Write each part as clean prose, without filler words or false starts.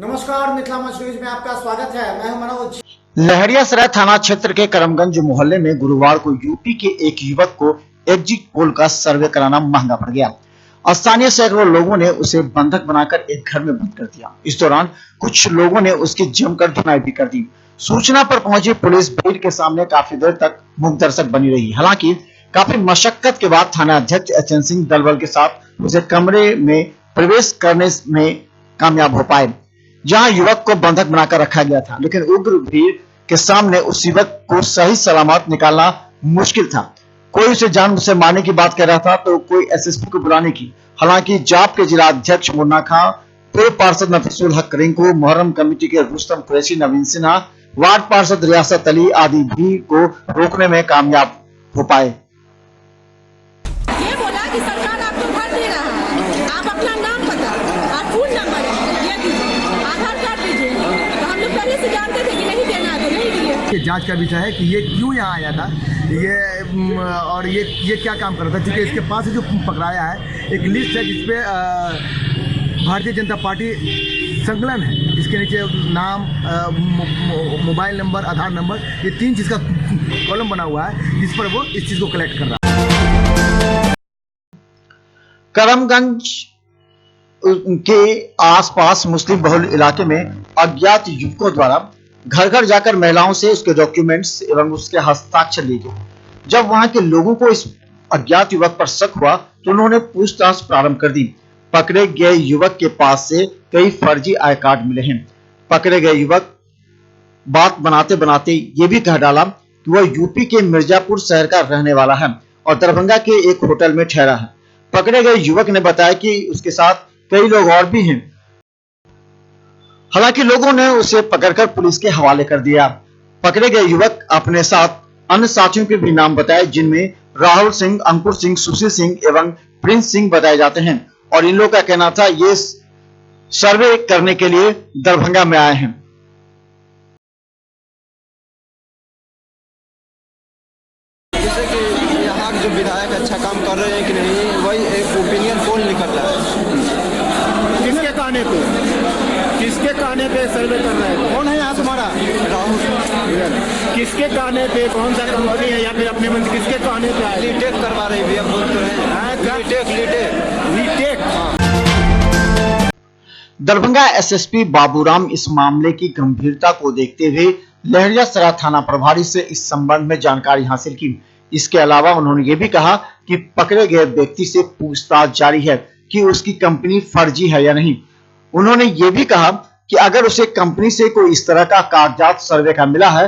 नमस्कार, मिथिला मंच न्यूज में आपका स्वागत है। मैं हूं मनोज। लहरियासराय थाना क्षेत्र के करमगंज मोहल्ले में गुरुवार को यूपी के एक युवक को एग्जिट पोल का सर्वे कराना महंगा पड़ गया। स्थानीय सैकड़ों लोगों ने उसे बंधक बनाकर एक घर में बंद कर दिया। इस दौरान कुछ लोगों ने उसकी जमकर धुनाई भी कर दी। सूचना पर पहुंची पुलिस भीड़ के सामने काफी देर तक मूक दर्शक बनी रही। हालांकि काफी मशक्कत के बाद थाना अध्यक्ष एचएन सिंह दलबल के साथ उसे कमरे में प्रवेश करने में कामयाब हो पाए, जहां युवक को बंधक बनाकर रखा गया था। लेकिन उग्र भीड़ के सामने उस युवक को सही सलामत निकालना मुश्किल था। कोई उसे जान से मारने की बात कर रहा था तो कोई एसएसपी को बुलाने की। हालांकि जाप के जिला अध्यक्ष मुन्ना खां, पूर्व पार्षद नफीसुल हक रिंकू, मुहर्रम कमेटी के रुस्तम कुरैशी, नवीन सिन्हा, वार्ड पार्षद रियासत अली आदि भीड़ को रोकने में कामयाब हो पाए। ये बोला कि सरकार आपको घर दे रहा है, आप अपना नाम पता और फोन नंबर ये दीजिए, आधार कार्ड दीजिए। तो हम लोग पहले से जानते थे कि नहीं देना है तो नहीं दिए। ये जांच का विषय है कि ये क्यों यहाँ आया था, ये क्या काम कर रहा था, क्योंकि इसके पास जो पकड़ाया है एक लिस्ट है जिसपे भारतीय जनता पार्टी संकलन है, जिसके नीचे नाम, मोबाइल नंबर, आधार नंबर, ये 3 चीज़ का कॉलम बना हुआ है जिस पर वो इस चीज़ को कलेक्ट कर रहा है। करमगंज के आसपास मुस्लिम बहुल इलाके में अज्ञात युवकों द्वारा घर घर जाकर महिलाओं से उसके डॉक्यूमेंट्स एवं उसके हस्ताक्षर लिए गए। जब वहां के लोगों को इस अज्ञात युवक पर शक हुआ तो उन्होंने पूछताछ प्रारंभ कर दी। पकड़े गए युवक के पास से कई फर्जी आई कार्ड मिले हैं। पकड़े गए युवक बात बनाते बनाते ये भी कह डाला कि वह यूपी के मिर्जापुर शहर का रहने वाला है और दरभंगा के एक होटल में ठहरा है। पकड़े गए युवक ने बताया कि उसके साथ कई लोग और भी हैं। हालांकि लोगों ने उसे पकड़कर पुलिस के हवाले कर दिया। पकड़े गए युवक अपने साथ अन्य साथियों के भी नाम बताए, जिनमें राहुल सिंह, अंकुर सिंह, सुशील सिंह एवं प्रिंस सिंह बताए जाते हैं और इन लोगों का कहना था ये सर्वे करने के लिए दरभंगा में आए हैं। जैसे कि यहाँ जो विधायक अच्छा काम कर रहे हैं कि नहीं, वही एक ओपिनियन पोल निकल रहा है। किसके कहने पे सर्वे कर रहे हैं? कौन है यहाँ तुम्हारा? राहुल। किसके कहने पे, कौन सा कंपनी है या फिर अपने मन से किसके कहने पे आए? लीटेक करवा रही भैया, बोल तो रहे हैं। लीटेक। दरभंगा एसएसपी बाबूराम इस मामले की गंभीरता को देखते हुए लहरियासराय थाना प्रभारी से इस संबंध में जानकारी हासिल की। इसके अलावा उन्होंने ये भी कहा कि पकड़े गए व्यक्ति से पूछताछ जारी है कि उसकी कंपनी फर्जी है या नहीं। उन्होंने ये भी कहा कि अगर उसे कंपनी से कोई इस तरह का कागजात सर्वे का मिला है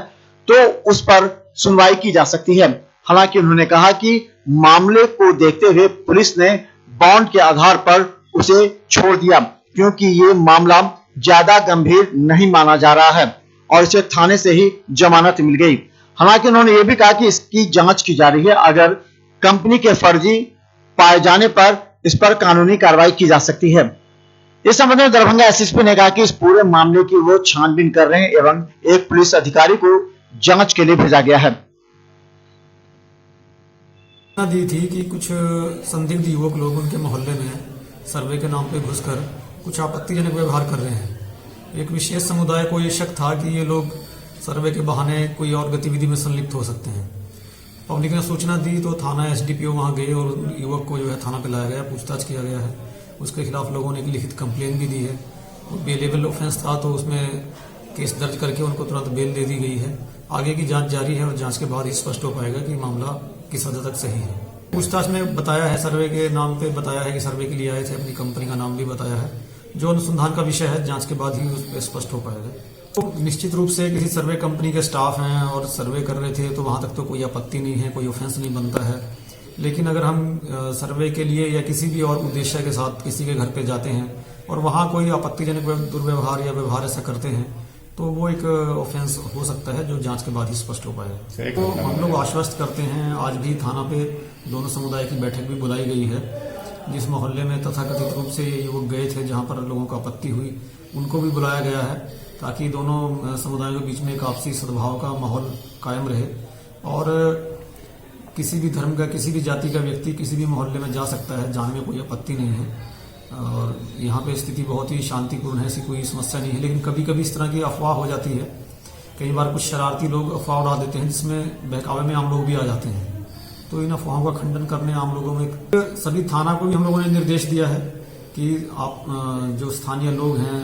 तो उस पर सुनवाई की जा सकती है। हालांकि उन्होंने कहा कि मामले को देखते हुए पुलिस ने बॉन्ड के आधार पर उसे छोड़ दिया, क्योंकि ये मामला ज्यादा गंभीर नहीं माना जा रहा है और इसे थाने से ही जमानत मिल गई। हालांकि उन्होंने ये भी कहा कि इसकी जांच की जा रही है। अगर कंपनी के फर्जी पाए जाने पर इस पर कानूनी कार्रवाई की जा सकती है। इस संबंध में दरभंगा एसएसपी ने कहा कि इस पूरे मामले की वो छानबीन कर रहे हैं एवं एक पुलिस अधिकारी को जांच के लिए भेजा गया है। दी थी कि कुछ संदिग्ध युवक लोग उनके मोहल्ले में सर्वे के नाम पे घुसकर कुछ आपत्तिजनक व्यवहार कर रहे हैं। एक विशेष समुदाय को ये शक था कि ये लोग सर्वे के बहाने कोई और गतिविधि में संलिप्त हो सकते हैं। पब्लिक ने सूचना दी तो थाना एसडीपीओ वहां गए और युवक को जो है थाना पे लाया गया, पूछताछ किया गया है। उसके खिलाफ लोगों ने एक लिखित कंप्लेन भी दी है। बेलेबल ऑफेंस था तो उसमें केस दर्ज करके उनको तुरंत बेल दे दी गई है। आगे की जांच जारी है और जांच के बाद ही स्पष्ट हो पाएगा कि मामला किस हद तक सही है। पूछताछ में बताया है, सर्वे के नाम पे बताया है कि सर्वे के लिए आए थे, अपनी कंपनी का नाम भी बताया है। जो अनुसंधान का विषय है जांच के बाद ही उस पर स्पष्ट हो पाएगा। तो निश्चित रूप से किसी सर्वे कंपनी के स्टाफ हैं और सर्वे कर रहे थे तो वहां तक तो कोई आपत्ति नहीं है, कोई ऑफेंस नहीं बनता है। लेकिन अगर हम सर्वे के लिए या किसी भी और उद्देश्य के साथ किसी के घर पे जाते हैं और वहां कोई आपत्तिजनक दुर्व्यवहार या व्यवहार ऐसा करते हैं तो वो एक ऑफेंस हो सकता है, जो जांच के बाद ही स्पष्ट हो पाएगा। तो हम लोग आश्वस्त करते हैं, आज भी थाना पे दोनों समुदाय की बैठक भी बुलाई गई है। जिस मोहल्ले में तथाकथित रूप से ये युवक गए थे, जहां पर लोगों को आपत्ति हुई, उनको भी बुलाया गया है ताकि दोनों समुदायों के बीच में एक आपसी सद्भाव का माहौल कायम रहे और किसी भी धर्म का, किसी भी जाति का व्यक्ति किसी भी मोहल्ले में जा सकता है, जाने में कोई आपत्ति नहीं है। और यहाँ पे स्थिति बहुत ही शांतिपूर्ण है, ऐसी कोई समस्या नहीं है। लेकिन कभी कभी इस तरह की अफवाह हो जाती है, कई बार कुछ शरारती लोग अफवाह उड़ा देते हैं जिसमें बहकावे में आम लोग भी आ जाते हैं। तो इन अफवाहों का खंडन करने आम लोगों में सभी थाना को भी हम लोगों ने निर्देश दिया है कि आप जो स्थानीय लोग हैं,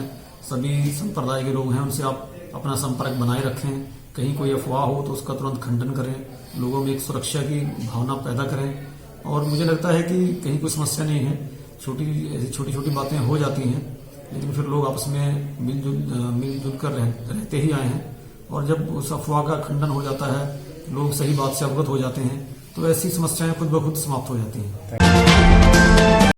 सभी संप्रदाय के लोग हैं, उनसे आप अपना संपर्क बनाए रखें। कहीं कोई अफवाह हो तो उसका तुरंत खंडन करें, लोगों में एक सुरक्षा की भावना पैदा करें। और मुझे लगता है कि कहीं कोई समस्या नहीं है, छोटी छोटी बातें हो जाती हैं, लेकिन फिर लोग आपस में मिलजुल कर रहते ही आए हैं। और जब उस अफवाह का खंडन हो जाता है, लोग सही बात से अवगत हो जाते हैं, तो ऐसी समस्याएं खुद ब खुद समाप्त हो जाती हैं।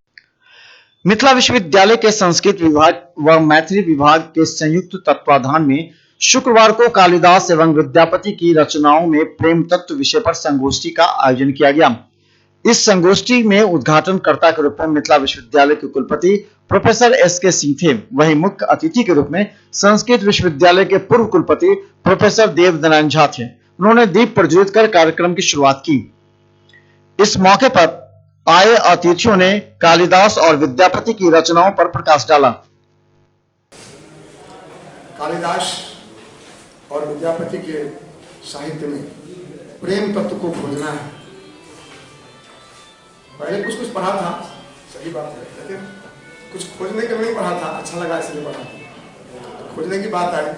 मिथिला विश्वविद्यालय के संस्कृत विभाग व मैथिली विभाग के संयुक्त तत्वाधान में शुक्रवार को कालिदास एवं विद्यापति की रचनाओं में प्रेम तत्व विषय पर संगोष्ठी का आयोजन किया गया। इस संगोष्ठी में उद्घाटनकर्ता के रूप में मिथिला विश्वविद्यालय के कुलपति प्रोफेसर एस.के. सिंह थे। वहीं मुख्य अतिथि के रूप में संस्कृत विश्वविद्यालय के पूर्व कुलपति प्रोफेसर देवनारायण झा थे। उन्होंने दीप प्रज्वलित कर कार्यक्रम की शुरुआत की। इस मौके पर आए अतिथियों ने कालिदास और विद्यापति की रचनाओं पर प्रकाश डाला। कालिदास और विद्यापति के साहित्य में प्रेम तत्व को खोजना है। पहले कुछ पढ़ा था, सही बात है, लेकिन कुछ खोजने के लिए नहीं पढ़ा था, अच्छा लगा इसलिए पढ़ा। तो खोजने की बात आई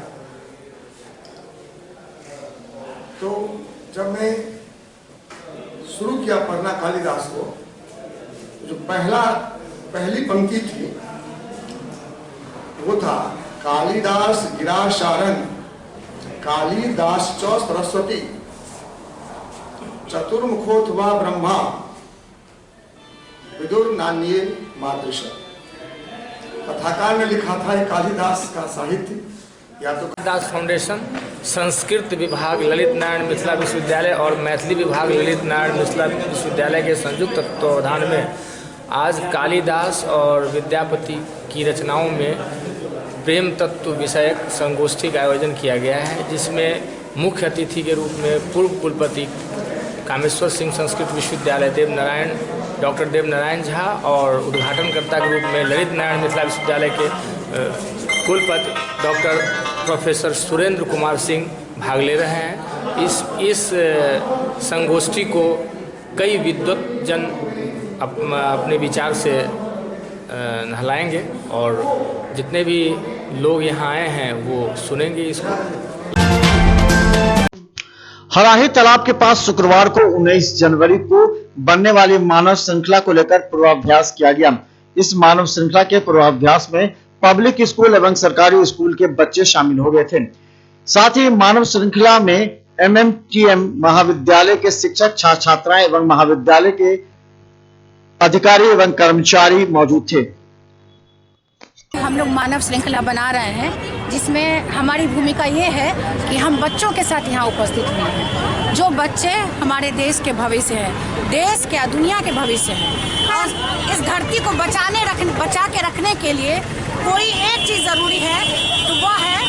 तो जब मैं शुरू किया पढ़ना कालिदास को, जो पहली पंक्ति थी वो था कालिदास गिरा शारण कालिदास च सरस्वती चतुर्मुखोत्वा ब्रह्मा विदुर नान्ये मादृश। कथाकार ने लिखा था ये कालिदास का साहित्य या तो कालिदास फाउंडेशन, संस्कृत विभाग ललित नारायण मिथिला विश्वविद्यालय और मैथिली विभाग ललित नारायण मिथिला विश्वविद्यालय के संयुक्त तत्वावधान में आज कालिदास और विद्यापति की रचनाओं में प्रेम तत्व विषयक संगोष्ठी का आयोजन किया गया है, जिसमें मुख्य अतिथि के रूप में पूर्व कुलपति कामेश्वर सिंह संस्कृत विश्वविद्यालय डॉक्टर देवनारायण झा और उद्घाटनकर्ता के रूप में ललित नारायण मिथिला विश्वविद्यालय के कुलपति डॉक्टर प्रोफेसर सुरेंद्र कुमार सिंह भाग ले रहे हैं। इस संगोष्ठी को कई विद्वत जन अपने विचार से नहलाएंगे और जितने भी लोग यहाँ आए हैं वो सुनेंगे इसको। हराही तालाब के पास शुक्रवार को 19 जनवरी को बनने वाली मानव श्रृंखला को लेकर पूर्वाभ्यास किया गया। इस मानव श्रृंखला के पूर्वाभ्यास में पब्लिक स्कूल एवं सरकारी स्कूल के बच्चे शामिल हो गए थे। साथ ही मानव श्रृंखला में MMTM महाविद्यालय के शिक्षक, छात्र छात्राएं एवं महाविद्यालय के अधिकारी एवं कर्मचारी मौजूद थे। हम लोग मानव श्रृंखला बना रहे हैं, जिसमें हमारी भूमिका ये है कि हम बच्चों के साथ यहाँ उपस्थित हुए हैं। जो बच्चे हमारे देश के भविष्य हैं, देश क्या दुनिया के भविष्य हैं, और इस धरती को बचा के रखने के लिए कोई एक चीज़ ज़रूरी है, तो वह है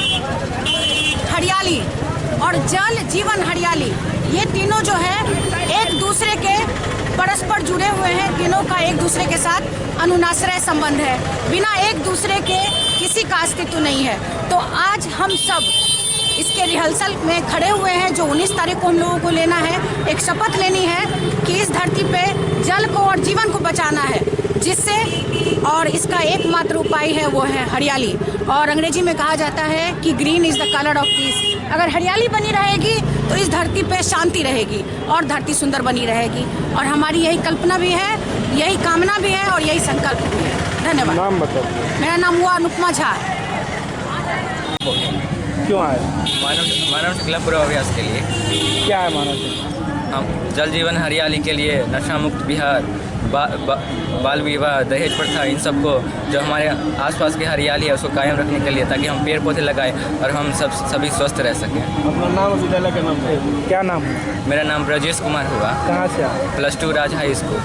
हरियाली और जल, जीवन, हरियाली। ये तीनों जो है एक दूसरे के परस्पर जुड़े हुए हैं, तीनों का एक दूसरे के साथ अनुनाश्रय संबंध है। बिना एक दूसरे के किसी का अस्तित्व नहीं है। तो आज हम सब इसके रिहर्सल में खड़े हुए हैं, जो 19 तारीख को हम लोगों को लेना है। एक शपथ लेनी है कि इस धरती पे जल को और जीवन को बचाना है, जिससे, और इसका एकमात्र उपाय है वो है हरियाली। और अंग्रेजी में कहा जाता है कि green is the colour of peace. अगर हरियाली बनी रहेगी तो इस धरती पे शांति रहेगी और धरती सुंदर बनी रहेगी। और हमारी यही कल्पना भी है, यही कामना भी है और यही संकल्प भी है। धन्यवाद। नाम बताओ। मेरा नाम हुआ अनुपमा झा। क्यों आए? मानव श्रृंखला पूर्वाभ्यास के लिए। क्या है मानव श्रृंखला? हम जल जीवन हरियाली के लिए, नशा मुक्त बिहार, बाल विवाह, दहेज प्रथा, इन सबको जो हमारे आसपास की हरियाली है उसको कायम रखने के लिए, ताकि हम पेड़ पौधे लगाएं और हम सभी स्वस्थ रह सकें। अपना नाम विद्यालय का नाम है? क्या नाम है? मेरा नाम ब्रजेश कुमार हुआ। कहाँ से आए? +2 राज हाई स्कूल।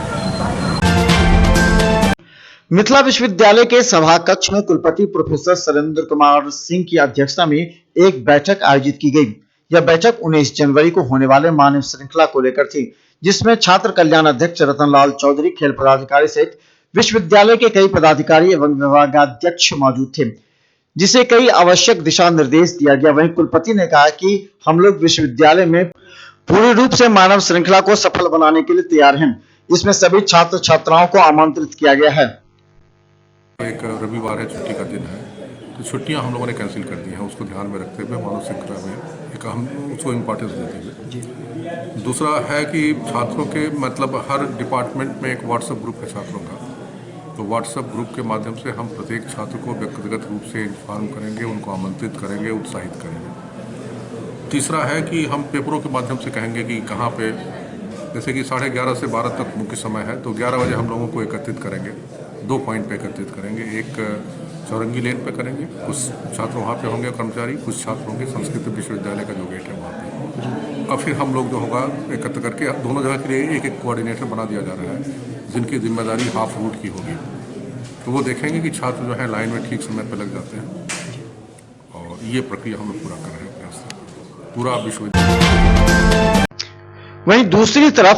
मिथिला विश्वविद्यालय के सभा कक्ष में कुलपति प्रोफेसर सुरेंद्र कुमार सिंह की अध्यक्षता में एक बैठक आयोजित की गई। यह बैठक 19 जनवरी को होने वाले मानव श्रृंखला को लेकर थी, जिसमें छात्र कल्याण अध्यक्ष रतनलाल चौधरी, खेल पदाधिकारी सहित विश्वविद्यालय के कई पदाधिकारी एवं विभागाध्यक्ष मौजूद थे, जिसे कई आवश्यक दिशा निर्देश दिया गया। वहीं कुलपति ने कहा कि हम लोग विश्वविद्यालय में पूर्ण रूप से मानव श्रृंखला को सफल बनाने के लिए तैयार हैं। इसमें सभी छात्र छात्राओं को आमंत्रित किया गया है। एक रविवार है, छुट्टी का दिन है, तो छुट्टियां हम लोगों ने कैंसिल कर दी हैं। उसको ध्यान में रखते हुए मानव श्रृंखला में एक हम उसको इम्पोर्टेंस देते हुए। दूसरा है कि छात्रों के मतलब हर डिपार्टमेंट में एक व्हाट्सएप ग्रुप है छात्रों का, तो व्हाट्सएप ग्रुप के माध्यम से हम प्रत्येक छात्र को व्यक्तिगत रूप से इन्फॉर्म करेंगे, उनको आमंत्रित करेंगे, उत्साहित करेंगे। तीसरा है कि हम पेपरों के माध्यम से कहेंगे कि कहाँ पे, जैसे कि 11:30 से 12 तक मुख्य समय है, तो 11 बजे हम लोगों को एकत्रित करेंगे। 2 पॉइंट पे एकत्रित करेंगे, एक चौरंगी लेन पे करेंगे, कुछ छात्र वहाँ पे होंगे कर्मचारी, कुछ छात्र होंगे संस्कृत विश्वविद्यालय का जो गेट है वहाँ पे। और फिर हम लोग जो होगा एकत्र करके दोनों जगह के लिए एक कोऑर्डिनेटर बना दिया जा रहा है, जिनकी जिम्मेदारी हाफ रूट की होगी। तो वो देखेंगे कि छात्र जो है लाइन में ठीक समय पर लग जाते हैं, और ये प्रक्रिया हम लोग पूरा कर रहे हैं प्रयास पूरा विश्वविद्यालय। वहीं दूसरी तरफ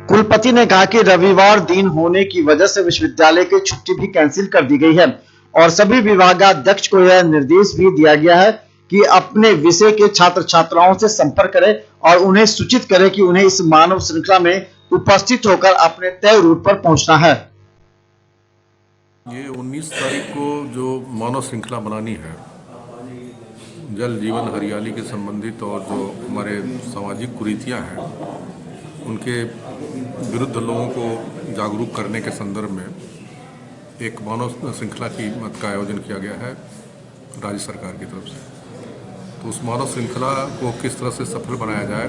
कुलपति ने कहा कि रविवार दिन होने की वजह से विश्वविद्यालय की छुट्टी भी कैंसिल कर दी गई है और सभी विभागाध्यक्ष को यह निर्देश भी दिया गया है कि अपने विषय के छात्र छात्राओं से संपर्क करें और उन्हें सूचित करें कि उन्हें इस मानव श्रृंखला में उपस्थित होकर अपने तय रूट पर पहुंचना है। ये 19 तारीख को जो मानव श्रृंखला बनानी है, जल जीवन हरियाली के संबंधित और जो हमारे सामाजिक कुरीतियाँ हैं उनके विरुद्ध लोगों को जागरूक करने के संदर्भ में एक मानव श्रृंखला की मत का आयोजन किया गया है राज्य सरकार की तरफ से। तो उस मानव श्रृंखला को किस तरह से सफल बनाया जाए,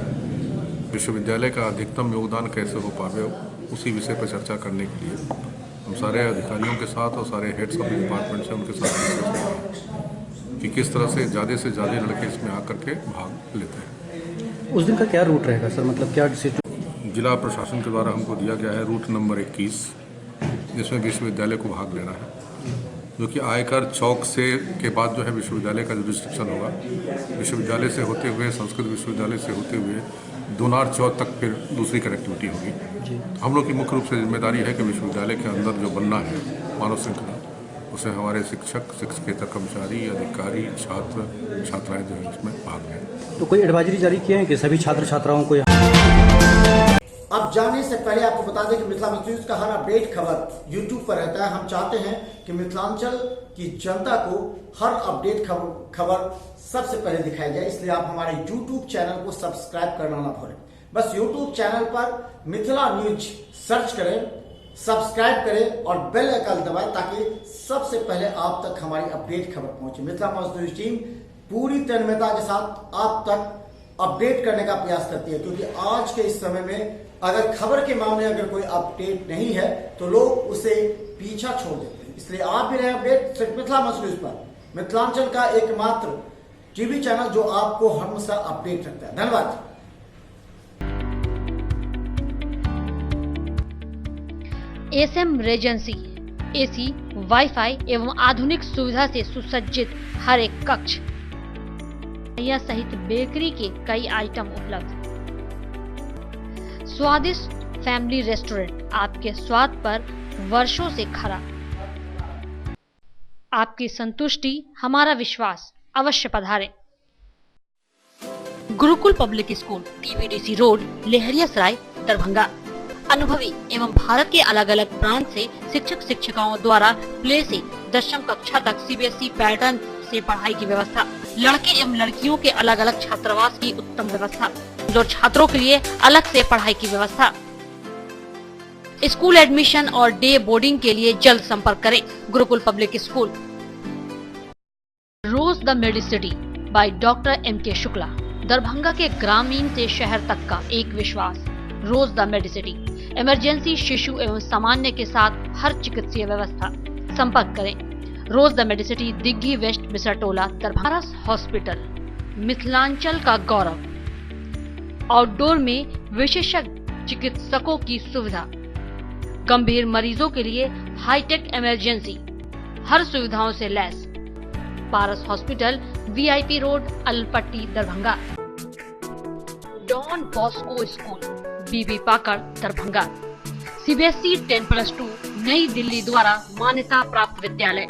विश्वविद्यालय का अधिकतम योगदान कैसे हो पावे, उसी विषय पर चर्चा करने के लिए हम सारे अधिकारियों के साथ और सारे हेड्स ऑफ डिपार्टमेंट से उनके साथ कि किस तरह से ज़्यादा लड़के इसमें आकर के भाग लेते हैं। उस दिन का क्या रूट रहेगा सर, मतलब क्या डिसीजन जिला प्रशासन के द्वारा हमको दिया गया है? रूट नंबर 21, जिसमें विश्वविद्यालय को भाग लेना है, जो कि आयकर चौक से के बाद जो है विश्वविद्यालय का जो रिस्ट्रिक्शन होगा, विश्वविद्यालय से होते हुए संस्कृत विश्वविद्यालय से होते हुए दोनार चौक तक फिर दूसरी कनेक्टिविटी होगी। हम लोग की मुख्य रूप से जिम्मेदारी है कि विश्वविद्यालय के अंदर जो बनना है मानव श्रृंखला, उसे हमारे शिक्षक, शिक्षकेतर कर्मचारी, अधिकारी, छात्र छात्राएं जो है उसमें भाग लें। तो कोई एडवाइजरी जारी किए हैं कि सभी छात्र छात्राओं को? अब जाने से पहले आपको बता दें कि मिथिलांचल न्यूज का हर अपडेट खबर यूट्यूब पर रहता है। हम चाहते हैं कि मिथिलांचल की जनता को हर अपडेट खबर सबसे पहले दिखाई जाए, इसलिए आप हमारे यूट्यूब चैनल को सब्सक्राइब करना ना भूलें। बस यूट्यूब चैनल पर मिथिला न्यूज सर्च करें, सब्सक्राइब करें और बेल आइकन दबाएं ताकि सबसे पहले आप तक हमारी अपडेट खबर पहुंचे। मिथिला न्यूज टीम पूरी तन्मयता के साथ आप तक अपडेट करने का प्रयास करती है, क्योंकि आज के इस समय में अगर खबर के मामले अगर कोई अपडेट नहीं है तो लोग उसे पीछा छोड़ देते हैं। इसलिए आप भी रहे अपडेट सिर्फ मिथिला न्यूज पर, मिथिलांचल का एकमात्र टीवी चैनल जो आपको हमेशा अपडेट रखता है। धन्यवाद। एसएम रेजेंसी एसी, वाईफाई एवं आधुनिक सुविधा से सुसज्जित हर एक कक्ष सहित बेकरी के कई आइटम उपलब्ध। स्वादिष्ट फैमिली रेस्टोरेंट आपके स्वाद पर वर्षों से खरा। आपकी संतुष्टि हमारा विश्वास, अवश्य पधारें। Gurukul public school, TBDC road, Laheriasarai, Darbhanga. अनुभवी एवं भारत के अलग अलग प्रांत से शिक्षक शिक्षिकाओं द्वारा प्ले से 10वीं कक्षा तक सीबीएसई पैटर्न से पढ़ाई की व्यवस्था। लड़के एवं लड़कियों के अलग अलग छात्रावास की उत्तम व्यवस्था, जो छात्रों के लिए अलग से पढ़ाई की व्यवस्था। स्कूल एडमिशन और डे बोर्डिंग के लिए जल्द संपर्क करें। Gurukul public school. Rose the Medicity by doctor MK Shukla, Darbhanga के ग्रामीण से शहर तक का एक विश्वास। रोज द मेडिसिटी, इमरजेंसी, शिशु एवं सामान्य के साथ हर चिकित्सीय व्यवस्था। संपर्क करें। Rose the Medicity, Digghi west, Bisartola, Darbhanga. Hospital, Mithilanchal का गौरव। आउटडोर में विशेषज्ञ चिकित्सकों की सुविधा। गंभीर मरीजों के लिए हाईटेक इमरजेंसी, हर सुविधाओं से लैस। Paras hospital, VIP road, Alpatti, Darbhanga. Don Bosco school, BB Pakar, Darbhanga. CBSE 10+2 नई दिल्ली द्वारा मान्यता प्राप्त विद्यालय।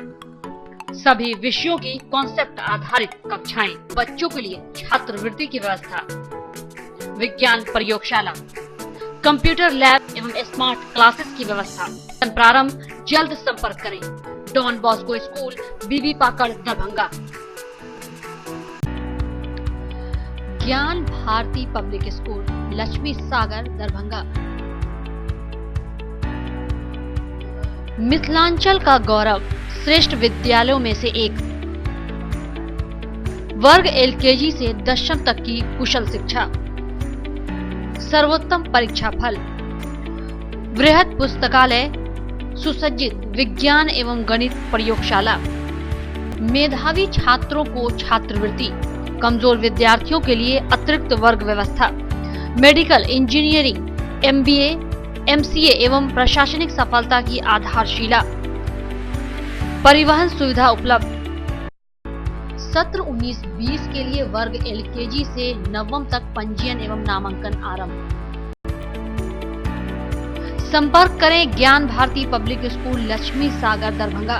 सभी विषयों की कॉन्सेप्ट आधारित कक्षाएं, बच्चों के लिए छात्रवृत्ति की व्यवस्था, विज्ञान प्रयोगशाला, कंप्यूटर लैब एवं स्मार्ट क्लासेस की व्यवस्था। प्रारंभ जल्द संपर्क करें। डॉन बॉस्को स्कूल, बीबी पाकड़, दरभंगा। ज्ञान भारती पब्लिक स्कूल, लक्ष्मी सागर, दरभंगा। मिथिलांचल का गौरव, श्रेष्ठ विद्यालयों में से एक। वर्ग एलकेजी से दशम तक की कुशल शिक्षा, सर्वोत्तम परीक्षा फल, वृहद पुस्तकालय, सुसज्जित विज्ञान एवं गणित प्रयोगशाला, मेधावी छात्रों को छात्रवृत्ति, कमजोर विद्यार्थियों के लिए अतिरिक्त वर्ग व्यवस्था, मेडिकल, इंजीनियरिंग, एमबीए, एमसीए एवं प्रशासनिक सफलता की आधारशिला, परिवहन सुविधा उपलब्ध। सत्र 19-20 के लिए वर्ग एलकेजी से नवम तक पंजीयन एवं नामांकन आरंभ। संपर्क करें ज्ञान भारती पब्लिक स्कूल, लक्ष्मी सागर, दरभंगा।